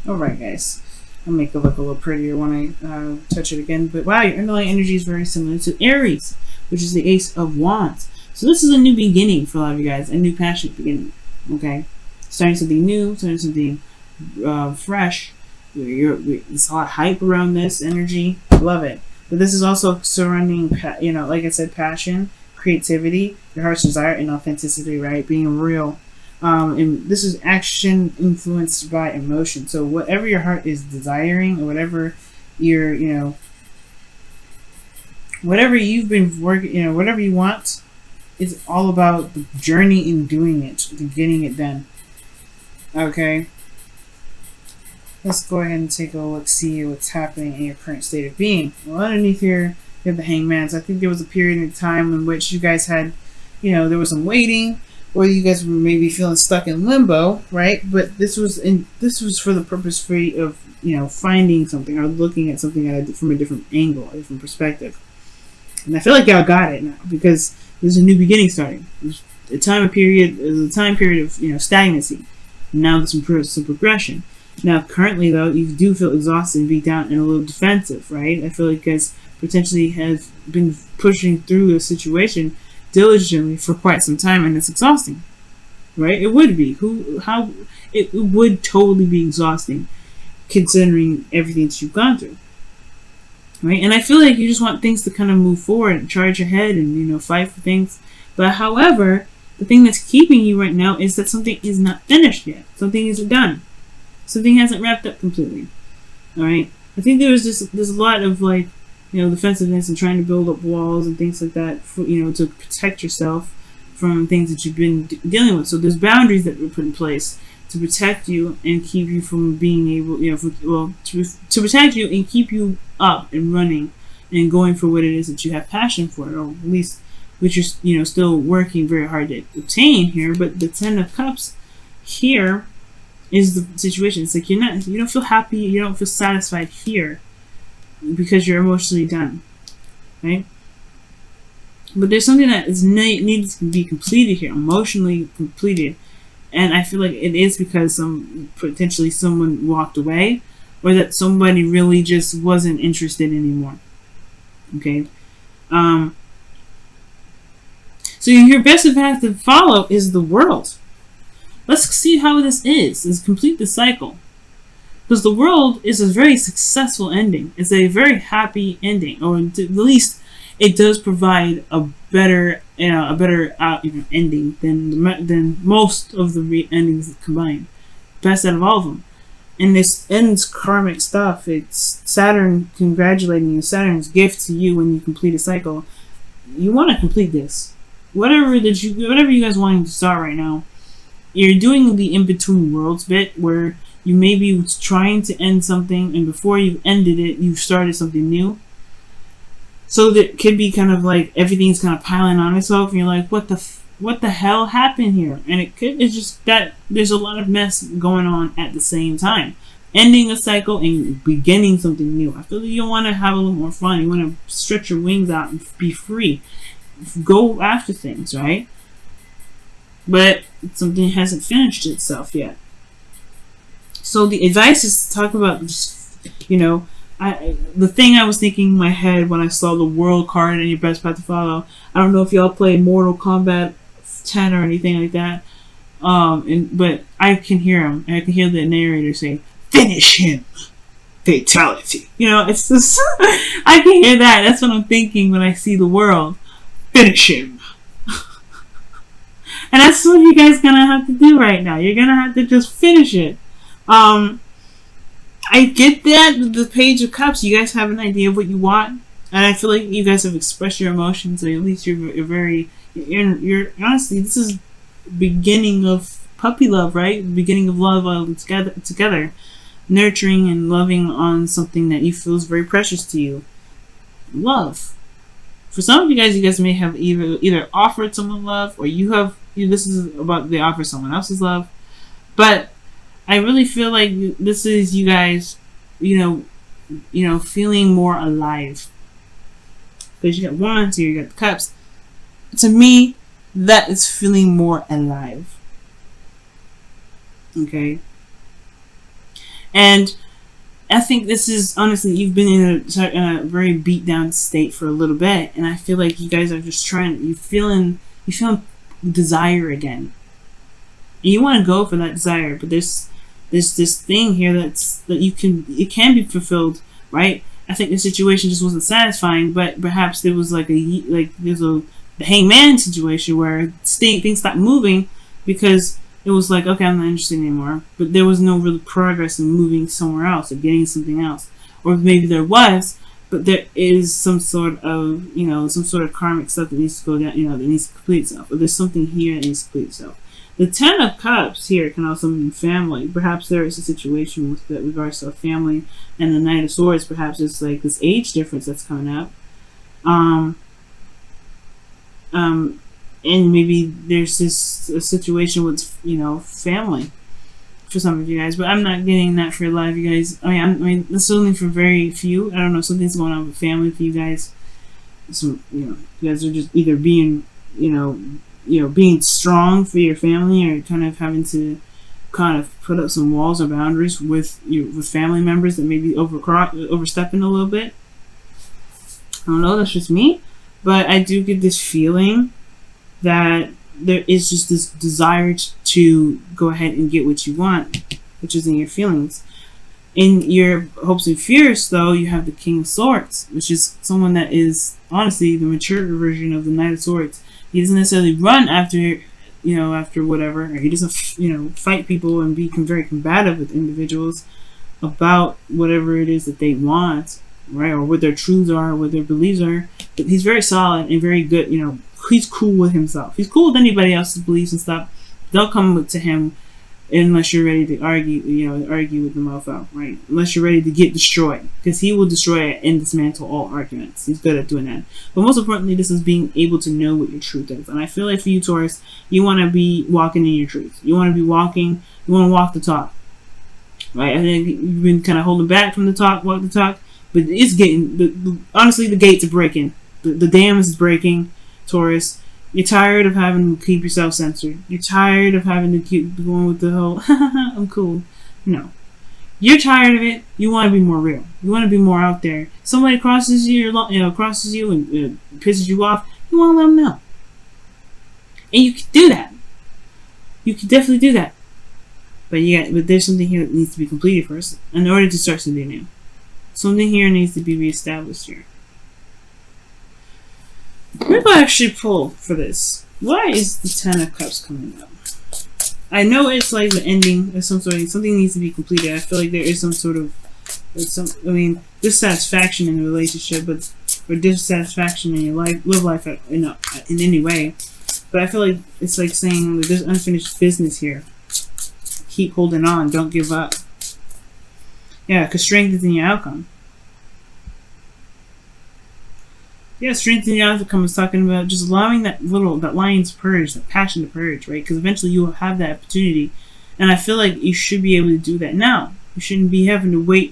Alright, guys. I'll make it look a little prettier when I touch it again. But wow, your underlying energy is very similar to Aries, which is the Ace of Wands. So this is a new beginning for a lot of you guys, a new passionate beginning. Okay, starting something new, starting something fresh. It's a lot of hype around this energy. Love it. But this is also surrounding, like I said, passion, creativity, your heart's desire, and authenticity. Right, being real. And this is action influenced by emotion. So whatever your heart is desiring, or whatever you're, whatever you've been working, whatever you want, it's all about the journey in doing it, getting it done. Okay. Let's go ahead and take a look, see what's happening in your current state of being. Well, underneath here, you have the Hangman. So I think there was a period of time in which you guys had, there was some waiting, or you guys were maybe feeling stuck in limbo, right? But this was for the purpose of finding something or looking at something from a different angle, a different perspective. And I feel like y'all got it now, because there's a new beginning starting. There's a time period of stagnancy. Now there's some progression. Now currently though, you do feel exhausted and beat down and a little defensive, right? I feel like you guys potentially have been pushing through a situation diligently for quite some time, and it's exhausting, right? It would be. It would totally be exhausting, considering everything that you've gone through, right? And I feel like you just want things to kind of move forward and charge ahead and fight for things. But however, the thing that's keeping you right now is that something is not finished yet. Something isn't done. Something hasn't wrapped up completely. All right. I think there's a lot of defensiveness and trying to build up walls and things like that for, to protect yourself from things that you've been dealing with. So there's boundaries that were put in place to protect you and keep you from being able, to protect you and keep you up and running and going for what it is that you have passion for, or at least which you're, still working very hard to obtain here. But the Ten of Cups here is the situation. It's like you don't feel happy, you don't feel satisfied here, because you're emotionally done, right? But there's something that needs to be completed here, emotionally completed, and I feel like it is because potentially someone walked away, or that somebody really just wasn't interested anymore. Okay, so your best path to follow is the World. Let's see how this is. Let's complete the cycle. Because the World is a very successful ending. It's a very happy ending, or at least it does provide a better, ending than most of the endings combined. Best out of all of them. And this ends karmic stuff. It's Saturn congratulating you. Saturn's gift to you when you complete a cycle. You want to complete this. Whatever you guys wanting to start right now. You're doing the in-between worlds bit, where you may be trying to end something, and before you've ended it, you've started something new. So that could be kind of like everything's kind of piling on itself, and you're like, what the hell happened here? And it's just that there's a lot of mess going on at the same time. Ending a cycle and beginning something new. I feel like you want to have a little more fun. You want to stretch your wings out and be free. Go after things, right? But something hasn't finished itself yet. So the advice is to talk about just, the thing I was thinking in my head when I saw the World card and your best path to follow. I don't know if y'all play Mortal Kombat 10 or anything like that. But I can hear him. I can hear the narrator say, "Finish him, fatality." It's just I can hear that. That's what I'm thinking when I see the World. Finish him. And that's what you guys gonna have to do right now. You're gonna have to just finish it. I get that with the Page of Cups. You guys have an idea of what you want, and I feel like you guys have expressed your emotions. Or at least you're honestly, this is beginning of puppy love, right? Beginning of love all together, nurturing and loving on something that you feel is very precious to you. Love. For some of you guys may have either offered someone love, or this is about they offer someone else's love. But I really feel like this is you guys, feeling more alive. Because you got wands here, you got the cups. To me, that is feeling more alive. Okay? And I think this is, honestly, you've been in a very beat down state for a little bit, and I feel like you guys are just trying. You feeling desire again. And you want to go for that desire, but there's this thing here it can be fulfilled, right? I think the situation just wasn't satisfying, but perhaps there was there's the hangman situation where things stopped moving because it was like, okay, I'm not interested anymore. But there was no real progress in moving somewhere else or getting something else. Or maybe there was, but there is some sort of, some sort of karmic stuff that needs to go down, that needs to complete itself. Or there's something here that needs to complete itself. The Ten of Cups here can also mean family. Perhaps there is a situation with regards to a family. And the Knight of Swords, perhaps it's like this age difference that's coming up. And maybe there's a situation with, family for some of you guys. But I'm not getting that for a lot of you guys. I mean, that's only for very few. I don't know, something's going on with family for you guys. So, you guys are just either being, being strong for your family, or kind of having to kind of put up some walls or boundaries with family members that may be overstepping a little bit. I don't know, that's just me. But I do get this feeling that there is just this desire to go ahead and get what you want, which is in your feelings. In your hopes and fears, though, you have the King of Swords, which is someone that is honestly the mature version of the Knight of Swords. He doesn't necessarily run after whatever, or he doesn't, fight people and be very combative with individuals about whatever it is that they want, right? Or what their truths are, what their beliefs are. But he's very solid and very good, he's cool with himself. He's cool with anybody else's beliefs and stuff. Don't come to him unless you're ready to argue with the mofo, right? Unless you're ready to get destroyed. Because he will destroy and dismantle all arguments. He's good at doing that. But most importantly, this is being able to know what your truth is. And I feel like for you, Taurus, you want to be walking in your truth. You want to walk the talk. Right? I think you've been kind of holding back from the talk, walk the talk. But it's getting, honestly, the gates are breaking. The dam is breaking, Taurus. You're tired of having to keep yourself censored. You're tired of having to keep going with the whole, I'm cool. No. You're tired of it. You want to be more real. You want to be more out there. Somebody crosses you and pisses you off, you want to let them know. And you can do that. You can definitely do that. But there's something here that needs to be completed first in order to start something new. Something here needs to be reestablished here. Maybe I'll actually pull for this. Why is the Ten of Cups coming up? I know it's like the ending of some sort of something needs to be completed. I feel like there is some sort of dissatisfaction in the relationship, or dissatisfaction in your life in any way. But I feel like it's like saying that there's unfinished business here. Keep holding on. Don't give up. Yeah, because strength is in your outcome. Yeah, strength in your outcome is talking about just allowing that lion to purge, that passion to purge, right? Because eventually you will have that opportunity. And I feel like you should be able to do that now. You shouldn't be having to wait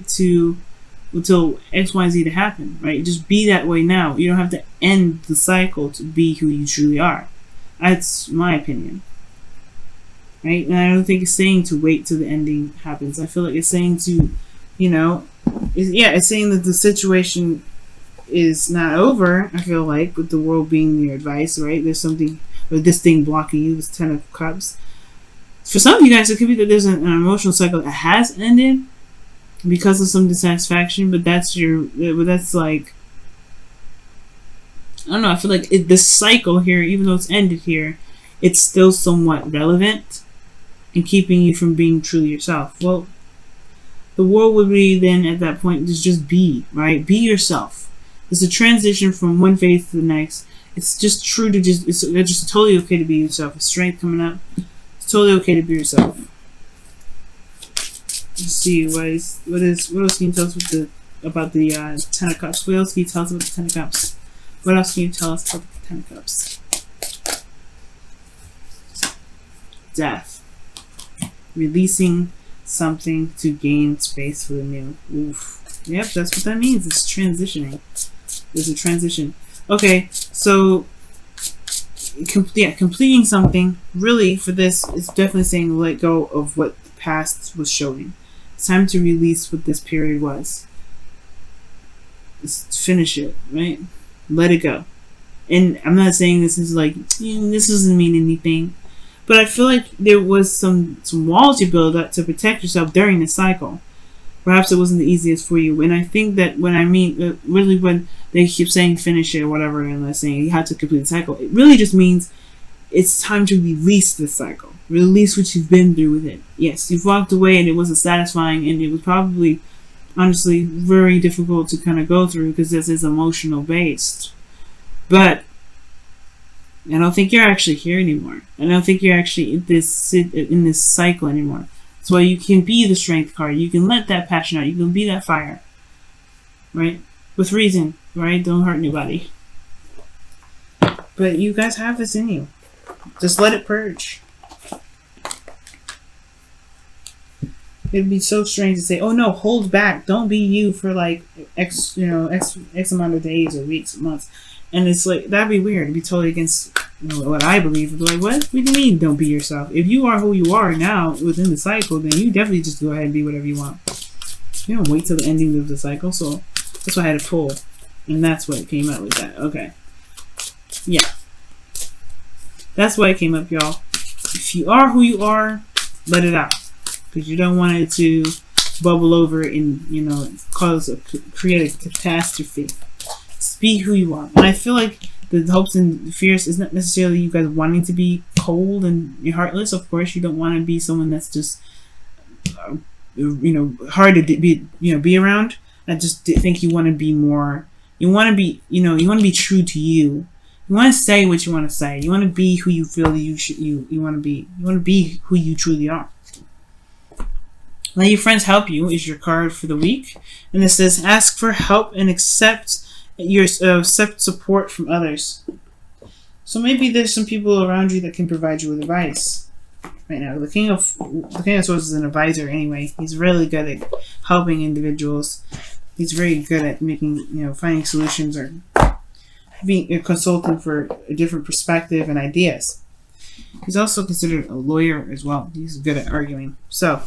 until X, Y, Z to happen, right? Just be that way now. You don't have to end the cycle to be who you truly are. That's my opinion. Right? And I don't think it's saying to wait till the ending happens. I feel like it's saying to, it's saying that the situation is not over, I feel like, with the world being your advice, right? There's something, or this thing blocking you, this Ten of Cups. For some of you guys, it could be that there's an emotional cycle that has ended because of some dissatisfaction, but that's like, I don't know, I feel like this cycle here, even though it's ended here, it's still somewhat relevant in keeping you from being truly yourself. Well, the world would be then at that point just be, right? Be yourself. It's a transition from one phase to the next. It's just true to it's just totally okay to be yourself. It's strength coming up. It's totally okay to be yourself. Let's see what else can you tell us about the Ten of Cups? What else can you tell us about the Ten of Cups? What else can you tell us about the Ten of Cups? Death. Releasing something to gain space for the new. Oof. Yep, that's what that means. It's transitioning. There's a transition. Okay, so completing something really for this is definitely saying let go of what the past was showing. It's time to release what this period was. Just finish it, right? Let it go. And I'm not saying this is like, this doesn't mean anything. But I feel like there was some walls you built up to protect yourself during the cycle. Perhaps it wasn't the easiest for you. And I think that when I mean, really when they keep saying finish it or whatever, and they're saying you have to complete the cycle, it really just means it's time to release the cycle. Release what you've been through with it. Yes, you've walked away and it wasn't satisfying, and it was probably, honestly, very difficult to kind of go through because this is emotional based. But I don't think you're actually here anymore. I don't think you're actually in this cycle anymore. That's why you can be the strength card. You can let that passion out. You can be that fire. Right? With reason. Right? Don't hurt anybody. But you guys have this in you. Just let it purge. It'd be so strange to say, oh no, hold back. Don't be you for like X amount of days or weeks or months. And it's like, that'd be weird. It'd be totally against what I believe. It'd be like, what do you mean don't be yourself? If you are who you are now within the cycle, then you definitely just go ahead and be whatever you want. You don't wait till the ending of the cycle. So that's why I had to pull. And that's what came up with that. Okay. Yeah. That's why it came up, y'all. If you are who you are, let it out. Because you don't want it to bubble over and, create a catastrophe. Just be who you are. And I feel like the hopes and fears is not necessarily you guys wanting to be cold and you're heartless. Of course, you don't want to be someone that's just, hard to be around. I just think you want to be more. You want to be, you want to be true to you. You want to say what you want to say. You want to be who you feel you want to be. You want to be who you truly are. Let your friends help you is your card for the week, and it says ask for help and accept support from others. So maybe there's some people around you that can provide you with advice. Right now, the King of Swords is an advisor anyway. He's really good at helping individuals. He's very good at making finding solutions or being a consultant for a different perspective and ideas. He's also considered a lawyer as well. He's good at arguing. So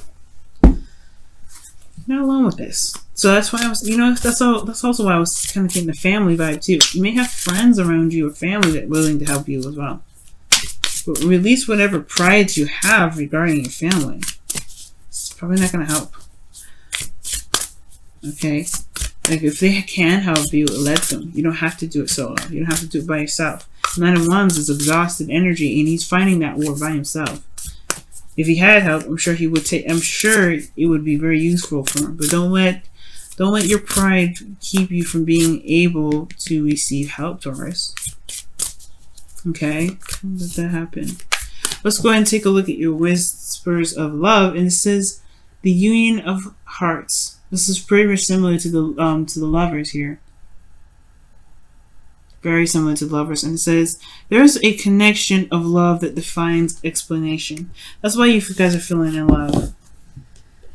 not alone with this. So that's why I was, that's also why I was kind of getting the family vibe too. You may have friends around you or family that are willing to help you as well. But release whatever pride you have regarding your family. It's probably not going to help. Okay? Like if they can help you, let them. You don't have to do it solo. You don't have to do it by yourself. Nine of Wands is exhausted energy and he's fighting that war by himself. If he had help, I'm sure he would take. I'm sure it would be very useful for him. But don't let your pride keep you from being able to receive help, Taurus. Okay, don't let that happen. Let's go ahead and take a look at your whispers of love, and it says the union of hearts. This is pretty much similar to the lovers here. Very similar to lovers, and it says there's a connection of love that defines explanation. That's why you guys are feeling in love.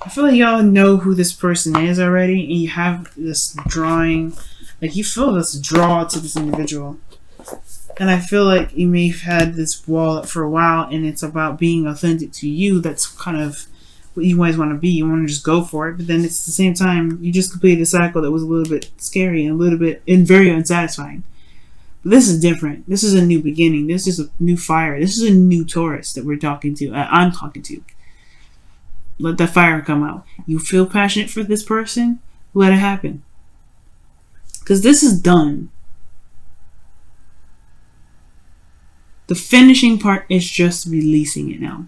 I feel like y'all know who this person is already, and you have this drawing, like you feel this draw to this individual. And I feel like you may have had this wall up for a while, and it's about being authentic to you. That's kind of what you guys want to be. You want to just go for it, but then it's at the same time you just completed a cycle that was a little bit scary and a little bit and very unsatisfying. This is different. This is a new beginning. This is a new fire. This is a new Taurus that we're talking to. I'm talking to. Let that fire come out. You feel passionate for this person? Let it happen. Because this is done. The finishing part is just releasing it now.